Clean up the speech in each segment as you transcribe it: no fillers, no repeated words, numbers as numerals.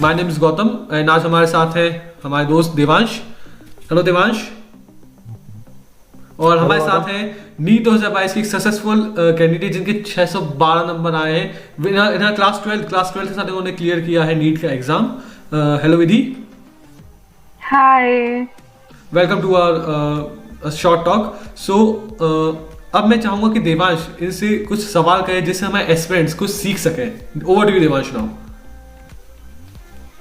My name is Gautam and आज हमारे साथ है हमारे दोस्त देवांश। हेलो देवांश। और हमारे साथ है नीट 2022 की सक्सेसफुल कैंडिडेट जिनके 612 नंबर आए हैं। इन्हें क्लास 12 के साथ इन्होंने क्लियर किया है नीट का exam. Hello Vidhi. Hi. Welcome to our short talk. So अब मैं चाहूंगा कि देवांश इनसे कुछ सवाल करें जिससे हमारे एस्पिरेंट्स कुछ सीख सकें। Over to you Devansh now.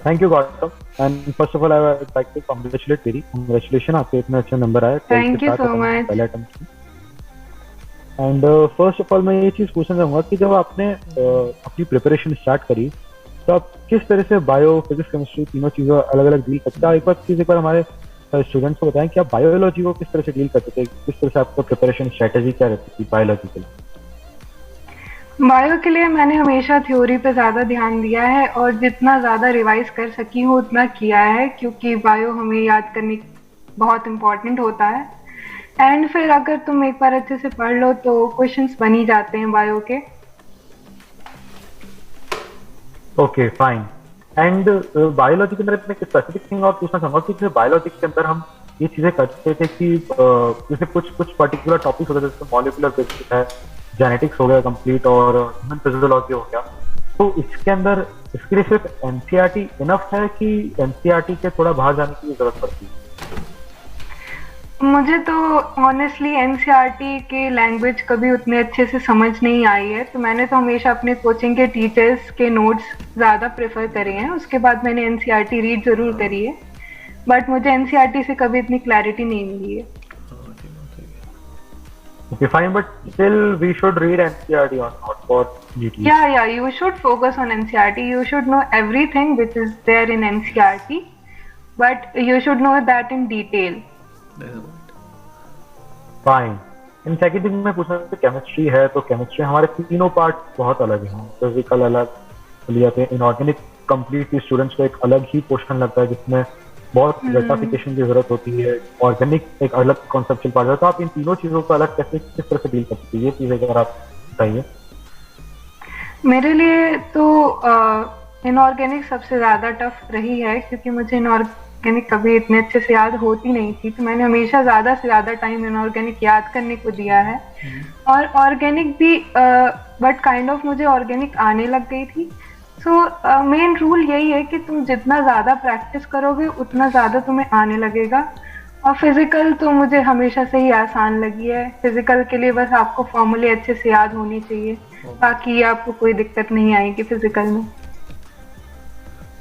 Thank you Gautam and first of all I would like to congratulate तेरी कांग्रेचुलेशन आपके इतने अच्छे नंबर आए। Thank you so much. पहले attempt and first of all मैं ये चीज पूछना चाहूंगा कि जब आपने अपनी प्रिपरेशन स्टार्ट करी तो आप किस तरह से बायो फिजिक्स केमिस्ट्री तीनों चीजों अलग अलग डील करते थे? एक बार हमारे स्टूडेंट्स को बताएं कि आप बायोलॉजी को किस तरह से डील करते थे, किस तरह से आपका प्रिपरेशन स्ट्रेटेजी क्या रहती थी बायोलॉजी के लिए? बायो के लिए मैंने हमेशा थ्योरी पे ज़्यादा ध्यान दिया है और जितना ज़्यादा रिवाइज कर सकी हूँ उतना किया है, क्योंकि बायो हमें याद करने बहुत इम्पोर्टेंट होता है। एंड फिर अगर तुम एक बार अच्छे से पढ़ लो तो क्वेश्चंस बन ही जाते हैं बायो के। Okay fine. एंड बायोलॉजी के अंदर मैं एक स्पेसिफिक थिंग और पूछना चाहूंगा कि जैसे बायोलॉजी के अंदर हम ये चीजें करते थे कि जैसे कुछ पर्टिकुलर टॉपिक्स होते थे, जैसे मॉलिक्यूलर बेसिस है, जेनेटिक्स हो गया कंप्लीट और ह्यूमन फिजियोलॉजी हो गया, तो इसके अंदर इसके लिए सिर्फ एनसीईआरटी इनफ है कि एनसीईआरटी के थोड़ा बाहर जाने की जरूरत पड़ती है? मुझे तो ऑनेस्टली एनसीईआरटी के लैंग्वेज कभी उतने अच्छे से समझ नहीं आई है, तो मैंने तो हमेशा अपने कोचिंग के टीचर्स के नोट्स ज़्यादा प्रेफर करे हैं। उसके बाद मैंने एनसीईआरटी रीड ज़रूर करी है, बट मुझे एनसीईआरटी से कभी इतनी क्लैरिटी नहीं मिली है। Okay, fine, but still we should read NCERT or not for GT? Yeah, you should focus on NCERT. You should know everything which is there in NCERT, but you should know that in detail. Fine. In second thing में पूछना है, chemistry है तो chemistry हमारे तीनों part बहुत अलग हैं। फिजिकल अलग लिया थे, इनऑर्गेनिक कंप्लीटली स्टूडेंट्स को एक अलग ही पोर्शन लगता है जिसमें बहुत डेटाफिकेशन की जरूरत होती है, ऑर्गेनिक एक अलग कॉन्सेप्चुअल पार्ट है। तो आप इन तीनों चीजों को अलग कैसे किस तरह से डील करते हैं, ये चीजें अगर आप बताइए। मेरे लिए तो इनऑर्गेनिक सबसे ज़्यादा टफ रही है, क्योंकि मुझे इनऑर्गेनिक कभी इतने अच्छे से याद होती नहीं थी, तो मैंने हमेशा ज़्यादा से ज़्यादा टाइम इनऑर्गेनिक याद करने को दिया है। और ऑर्गेनिक भी बट काइंड ऑफ मुझे ऑर्गेनिक आने लग गई थी। सो मेन रूल यही है कि तुम जितना ज़्यादा प्रैक्टिस करोगे उतना ज़्यादा तुम्हें आने लगेगा। और फिजिकल तो मुझे हमेशा से ही आसान लगी है। फिजिकल के लिए बस आपको फॉर्मूले अच्छे से याद होनी चाहिए, बाकी आपको कोई दिक्कत नहीं आएगी फिजिकल में।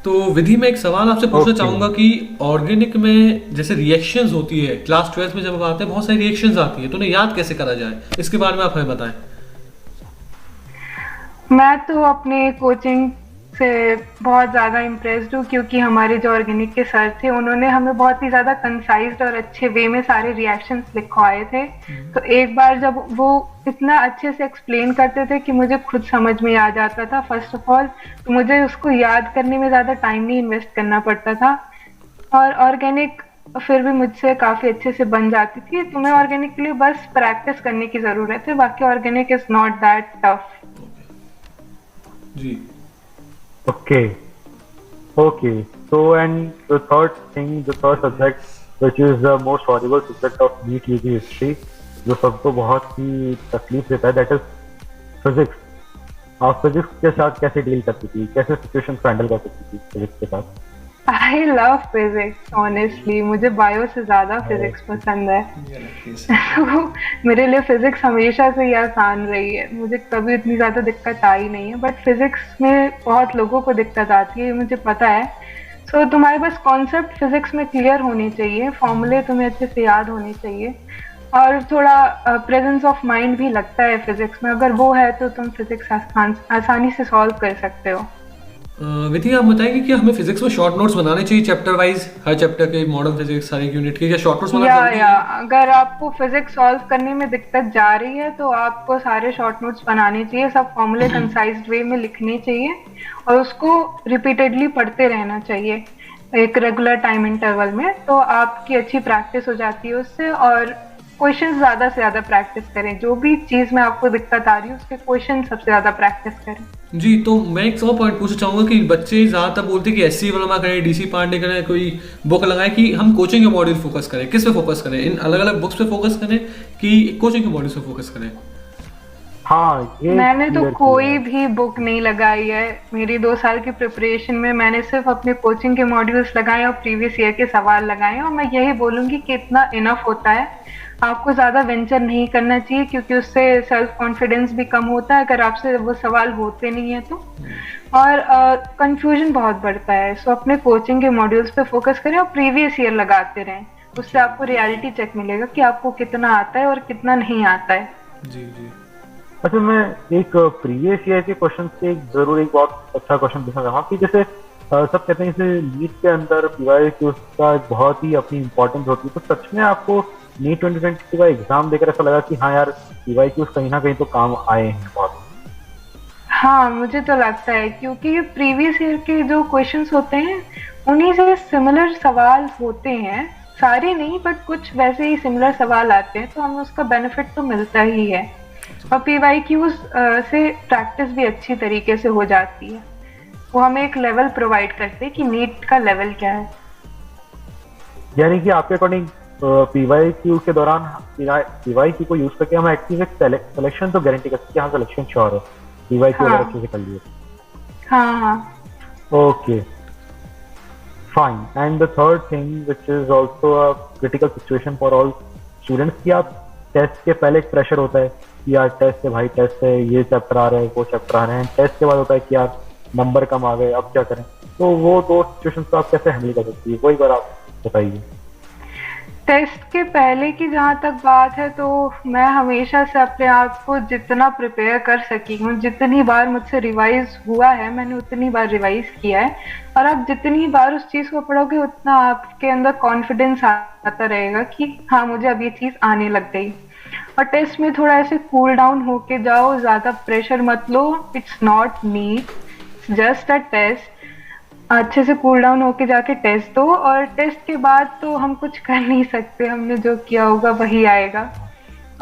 तो विधि में एक सवाल आपसे पूछना चाहूंगा कि ऑर्गेनिक में जैसे रिएक्शंस होती है, क्लास 12 में जब आते हैं बहुत सारी रिएक्शंस आती है, तो उन्हें याद कैसे करा जाए, इसके बारे में आप हमें बताएं। मैं तो अपने कोचिंग से बहुत ज़्यादा इम्प्रेस्ड हूँ, क्योंकि हमारे जो ऑर्गेनिक के सर थे उन्होंने हमें बहुत ही ज़्यादा कंसाइज्ड और अच्छे वे में सारे रिएक्शंस लिखवाए थे। तो एक बार जब वो इतना अच्छे से एक्सप्लेन करते थे कि मुझे खुद समझ में आ जाता था फर्स्ट ऑफ ऑल, तो मुझे उसको याद करने में ज़्यादा टाइम नहीं इन्वेस्ट करना पड़ता था। और ऑर्गेनिक फिर भी मुझसे काफ़ी अच्छे से बन जाती थी। तुम्हें ऑर्गेनिक के लिए बस प्रैक्टिस करने की ज़रूरत है, बाकी organic is not that tough. जी Okay. So, and the third subject, which is the most horrible subject of NEET UG history, जो सबको बहुत ही तकलीफ देता है, that is physics। आप फिजिक्स के साथ कैसे डील करती थी, कैसे सिचुएशन हैंडल कर सकती थी फिजिक्स के साथ? I love physics honestly. मुझे बायो से ज़्यादा फिजिक्स पसंद है। मेरे लिए फिजिक्स हमेशा से ही आसान रही है, मुझे कभी इतनी ज़्यादा दिक्कत आई नहीं है। बट फिजिक्स में बहुत लोगों को दिक्कत आती है, मुझे पता है। सो तुम्हारे पास कॉन्सेप्ट फिजिक्स में क्लियर होने चाहिए, फॉर्मूले तुम्हें अच्छे से याद होने चाहिए, और थोड़ा प्रेजेंस ऑफ माइंड भी लगता है फिजिक्स में। अगर वो है तो तुम फिजिक्स आसानी से सॉल्व कर सकते हो। विधि आप बताएंगे कि हमें फिजिक्स में शॉर्ट नोट्स बनाने चाहिए चैप्टर वाइज, हर चैप्टर के, मॉडर्न फिजिक्स सारे यूनिट के, क्या शॉर्ट नोट्स बनाना जरूरी है? अगर आपको फिजिक्स सॉल्व करने में दिक्कत जा रही है तो आपको सारे शॉर्ट नोट्स बनाने चाहिए, सब फॉर्मूले कंसाइज्ड वे में लिखने चाहिए, और उसको रिपीटेडली पढ़ते रहना चाहिए एक रेगुलर टाइम इंटरवल में। तो आपकी अच्छी प्रैक्टिस हो जाती है उससे, और क्वेश्चन ज्यादा से ज्यादा प्रैक्टिस करें, जो भी चीज में आपको दिक्कत आ रही है उसके क्वेश्चन सबसे ज्यादा प्रैक्टिस करें। जी, तो मैं एक और पॉइंट पूछना चाहूंगा कि बच्चे ज़्यादातर बोलते हैं कि एससी वर्मा करें, डीसी पांडे करें, कोई बुक लगाएं, कि हम कोचिंग के मॉड्यूल फोकस करें। किस पे फोकस करें? इन अलग अलग बुक्स पे फोकस करें कि कोचिंग के मॉड्यूल पे फोकस करें? हाँ, ये मैंने तो clear कोई किया है। भी बुक नहीं लगाई है मेरी 2 साल की प्रिपरेशन में। मैंने सिर्फ अपने कोचिंग के मॉड्यूल्स लगाए और प्रीवियस ईयर के सवाल लगाए हैं, और मैं यही बोलूंगी कि इतना इनफ होता है। आपको ज्यादा वेंचर नहीं करना चाहिए, क्योंकि उससे सेल्फ कॉन्फिडेंस भी कम होता है अगर आपसे वो सवाल होते नहीं है तो, और कंफ्यूजन बहुत बढ़ता है। सो अपने कोचिंग के मॉड्यूल्स पे फोकस करें और प्रीवियस ईयर लगाते रहें। उससे आपको रियलिटी चेक मिलेगा कि आपको कितना आता है और कितना नहीं आता है। जी जी। अच्छा, मैं एक प्रीवियस ईयर के क्वेश्चन से जरूर एक बहुत अच्छा क्वेश्चन पूछना चाहूँगा कि जैसे सब कहते हैं जैसे नीट के अंदर पीवाईक्यूज का बहुत ही अपनी इम्पोर्टेंस होती है, तो सच में आपको नीट 2022 का एग्जाम देकर ऐसा लगा कि हाँ यार पीवाईक्यूज कहीं ना कहीं तो काम आए हैं बहुत? हाँ, मुझे तो लगता है, क्योंकि प्रीवियस ईयर के जो क्वेश्चंस होते हैं उन्हीं से सिमिलर सवाल होते हैं। सारे नहीं, बट कुछ वैसे ही सिमिलर सवाल आते हैं, तो हमें उसका बेनिफिट तो मिलता ही है। और पीवाईक्यूज से प्रैक्टिस भी अच्छी तरीके से हो जाती है। वो हमें एक लेवल प्रोवाइड करते हैं कि नीट का लेवल क्या है। यानी कि आपके अकॉर्डिंग पीवाईक्यू के दौरान पीवाईक्यू को यूज करके हम एटलीस्ट एक सिलेक्शन तो गारंटी कर सकते हैं, हाँ सिलेक्शन श्योर है पीवाईक्यू अगर हाँ। अच्छे से कर लिए। हाँ हाँ। Okay fine. And the third thing which is also a critical situation for all students कि आप टेस्ट के पहले एक प्रेशर होता है कि यार टेस्ट है भाई, टेस्ट है, ये चैप्टर आ रहे हैं, वो चैप्टर आ रहे हैं। टेस्ट के बाद होता है कि यार नंबर कम आ गए, अब क्या करें? तो वो दो सिचुएशन को आप कैसे हैंडल कर सकती है, वो एक बार आप बताइए। टेस्ट के पहले की जहाँ तक बात है, तो मैं हमेशा से अपने आप को जितना प्रिपेयर कर सकी हूँ, जितनी बार मुझसे रिवाइज हुआ है मैंने उतनी बार रिवाइज किया है। और आप जितनी बार उस चीज़ को पढ़ोगे उतना आपके अंदर कॉन्फिडेंस आता रहेगा कि हाँ मुझे अब ये चीज़ आने लग गई। और टेस्ट में थोड़ा ऐसे कूल डाउन होके जाओ, ज़्यादा प्रेशर मत लो। It's not NEET, just a test. अच्छे से कूल डाउन होके जाके टेस्ट दो, और टेस्ट के बाद तो हम कुछ कर नहीं सकते, हमने जो किया होगा वही आएगा।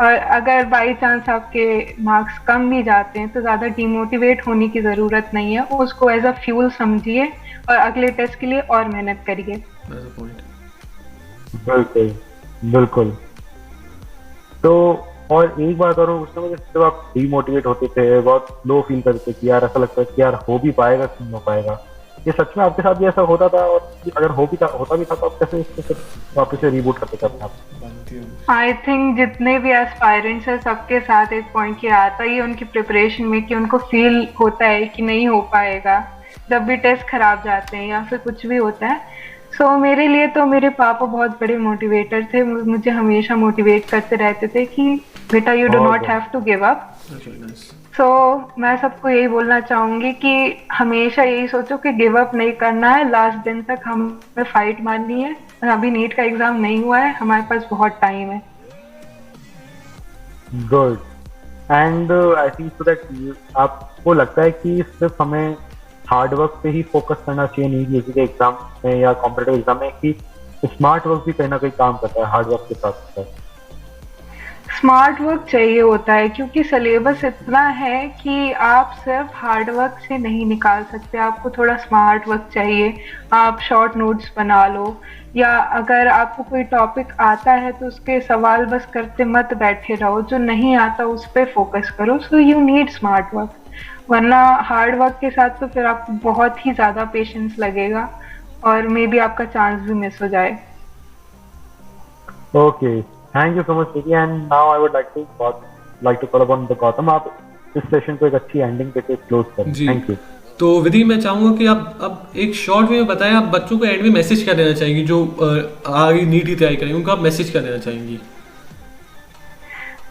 और अगर बाई चांस आपके मार्क्स कम भी जाते हैं तो ज़्यादा डिमोटिवेट होने की ज़रूरत नहीं है, उसको एज अ फ्यूल समझिए और अगले टेस्ट के लिए और मेहनत करिए। बिल्कुल बिल्कुल। तो और एक बात और उसमें मुझे, जब आप डीमोटिवेट होते थे, बहुत लो फील करते कि यार ऐसा लगता है कि यार हो भी पाएगा कि नहीं हो पाएगा, ये सच में आपके साथ भी ऐसा होता था? और अगर होता भी था तो आप कैसे इसको फिर वापस से रीबूट करते थे अपने आप? आई थिंक जितने भी एस्पायरेंट्स है सबके साथ एक पॉइंट ये आता ही है उनकी प्रिपरेशन में कि उनको फील होता है कि नहीं हो पाएगा जब भी टेस्ट खराब जाते हैं या फिर कुछ भी होता है। सो मेरे लिए तो मेरे पापा बहुत बड़े मोटिवेटर थे, मुझे हमेशा मोटिवेट करते रहते थे कि बेटा you do not have to give up. So मैं सबको यही बोलना चाहूंगी कि हमेशा यही सोचो कि गिव अप नहीं करना है, लास्ट दिन तक हमें फाइट मारनी है। अभी नीट का एग्जाम नहीं हुआ है, हमारे पास बहुत टाइम है। Good. And I think so that आपको लगता है कि सिर्फ हमें हार्ड वर्क पे ही फोकस करना चाहिए नीट यूजी के एग्जाम में या कॉम्पिटिटिव एग्जाम में, कि स्मार्ट वर्क भी कहीं ना कहीं काम करता है हार्ड वर्क के साथ साथ? स्मार्ट वर्क चाहिए होता है, क्योंकि सिलेबस इतना है कि आप सिर्फ हार्ड वर्क से नहीं निकाल सकते, आपको थोड़ा स्मार्ट वर्क चाहिए। आप शॉर्ट नोट्स बना लो, या अगर आपको कोई टॉपिक आता है तो उसके सवाल बस करते मत बैठे रहो, जो नहीं आता उस पर फोकस करो। So you need smart work, वरना हार्ड वर्क के साथ तो फिर आपको बहुत ही ज़्यादा पेशेंस लगेगा और मे बी आपका चांस भी मिस हो जाए। Okay, thank you so much Vicky. And now I would like to call upon the Gautam, आप इस सेशन को एक अच्छी एंडिंग देके क्लोज करें। Thank you. तो विधि, मैं चाहूंगा कि आप अब एक शॉर्ट वे में बताएं, आप बच्चों को एंड में मैसेज क्या देना चाहेंगी जो आगे नीट की तैयारी करेंगे, उनको आप मैसेज क्या देना चाहेंगी?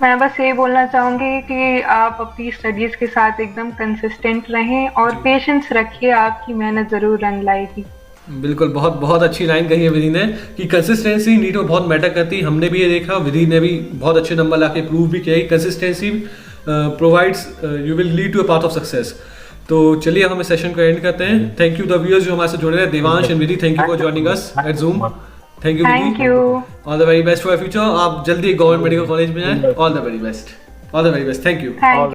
मैं बस ये बोलना चाहूंगी कि आप अपनी स्टडीज के साथ एकदम कंसिस्टेंट रहें और पेशेंस रखिए, आपकी मेहनत जरूर रंग लाएगी। बिल्कुल, बहुत बहुत अच्छी लाइन कही है विधि ने कि कंसिस्टेंसी नीट में बहुत मैटर करती है। हमने भी ये देखा, विधि ने भी बहुत अच्छे नंबर लाके प्रूव भी किया कि consistency provides you will lead to a path of success. तो चलिए हम इस सेशन को एंड करते हैं। थैंक यू द व्यूअर्स जो हमारे साथ जुड़े रहे। Devansh and Vidhi, thank you for joining us at zoom. Thank you thank you. All the very best for future. आप जल्दी गवर्नमेंट मेडिकल कॉलेज में जाएं। All the very best, all the very best, thank you. Thank